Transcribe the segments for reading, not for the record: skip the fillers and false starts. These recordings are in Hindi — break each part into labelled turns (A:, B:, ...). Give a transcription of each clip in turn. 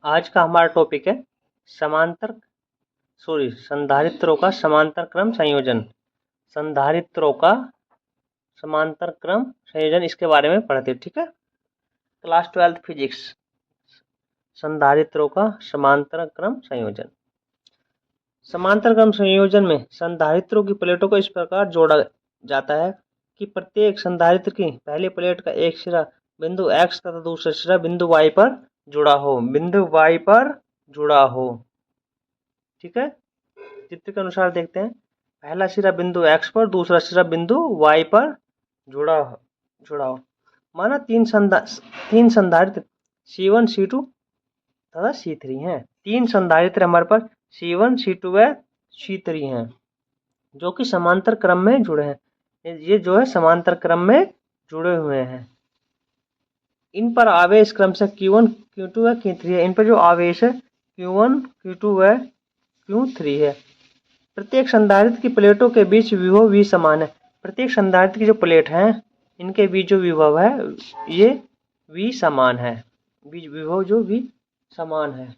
A: आज का हमारा टॉपिक है संधारित्रों का समांतर क्रम संयोजन। संधारित्रों का समांतर क्रम संयोजन, इसके बारे में पढ़ते, ठीक है। क्लास 12 फिजिक्स, संधारित्रों का समांतर क्रम संयोजन। समांतर क्रम संयोजन में संधारित्रों की प्लेटों को इस प्रकार जोड़ा जाता है कि प्रत्येक संधारित्र की पहली प्लेट का एक सिरा बिंदु x तथा दूसरा सिरा बिंदु y पर जुड़ा हो, ठीक है। चित्र के अनुसार देखते हैं। पहला सिरा बिंदु x पर, दूसरा सिरा बिंदु y पर जुड़ा हो। माना तीन संधारित्र C1, C2 तथा C3 हैं। तीन संधारित्र हमारे पास C1, C2 व C3 हैं, जो कि समांतर क्रम में जुड़े हैं। ये जो है समांतर क्रम में जुड़े हुए हैं। इन पर आवेश क्रम से Q1, Q2 व Q3 है। इन पर जो आवेश है Q1, Q2 व Q3 है। प्रत्येक संधारित्र की प्लेटों के बीच विभव v समान है। प्रत्येक संधारित्र की जो प्लेट है, इनके बीच जो विभव है ये v समान है। विभव जो v समान है।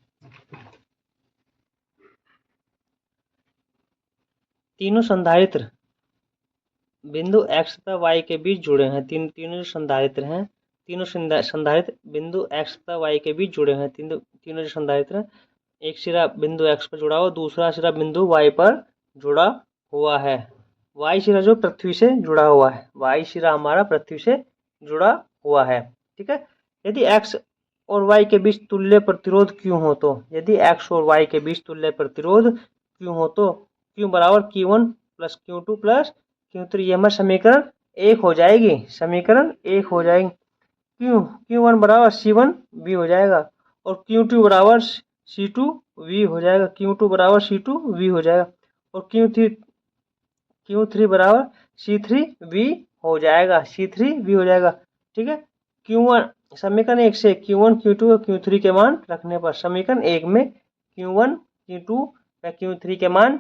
A: तीनों संधारित्र बिंदु x तथा y के बीच जुड़े हैं। तीनों जो संधारित्र हैं, तीनों संधारित्र बिंदु x तथा y के बीच जुड़े हैं। तीनों जो संधारित्र, एक सिरा बिंदु x पर जुड़ा हुआ, दूसरा सिरा बिंदु y पर जुड़ा हुआ है। y सिरा जो पृथ्वी से जुड़ा हुआ है, y सिरा हमारा पृथ्वी से जुड़ा हुआ है, ठीक है। यदि x और y के बीच तुल्य प्रतिरोध Q हो तो, यदि x और y के बीच तुल्य प्रतिरोध Q हो तो Q बराबर Q1 plus Q2 plus Q3, ये हमारा समीकरण 1 हो जाएगी। Q1 बराबर C1V हो जाएगा और Q2 बराबर C2V हो जाएगा। और Q3 बराबर C3V हो जाएगा। ठीक है। Q1 समीकरण 1 से Q1, Q2 और Q3 के मान रखने पर, समीकरण 1 में Q1, Q2 व Q3 के मान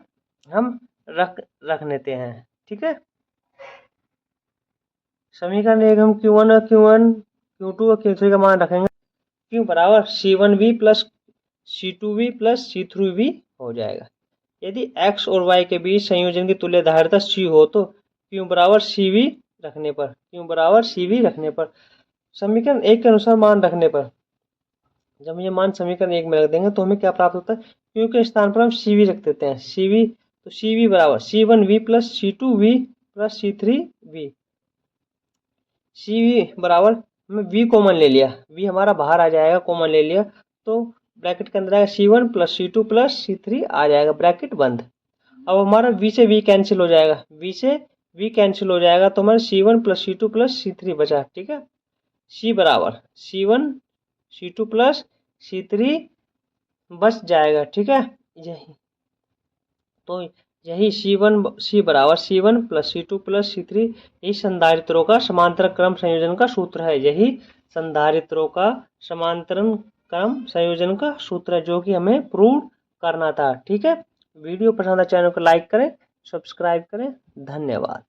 A: हम रख लेते हैं, ठीक है। समीकरण 1 हम Q1, Q2 और Q3 का मान रखेंगे। Q बराबर C1V plus C2V plus C3V हो जाएगा। यदि x और y के बीच संयोजन की तुल्य धारिता C हो तो Q बराबर CV रखने पर, समीकरण 1 के अनुसार मान रखने पर, जब ये मान समीकरण 1 में रख देंगे तो हमें क्या प्राप्त होता है? Q के स्थान पर हम CV रख देते हैं। तो CV बराबर C1V plus C2V plus C3V। CV बराबर हमें V कॉमन ले लिया, V हमारा बाहर आ जाएगा, कॉमन ले लिया तो ब्रैकेट के अंदर आएगा C1 plus C2 plus C3 आ जाएगा, ब्रैकेट बंद। अब हमारा V से V कैंसिल हो जाएगा, तो हमारा C1 plus C2 plus C3 बचा, ठीक है। C बराबर C1 C2 प्लस C3 बच जाएगा, ठीक है। यही C बराबर C1 plus C2 plus C3, यही संधारित्रों का समांतर क्रम संयोजन का सूत्र है। यही संधारित्रों का समांतर क्रम संयोजन का सूत्र है, जो कि हमें प्रूव करना था, ठीक है। वीडियो पसंद है, चैनल को लाइक करें, सब्सक्राइब करें। धन्यवाद।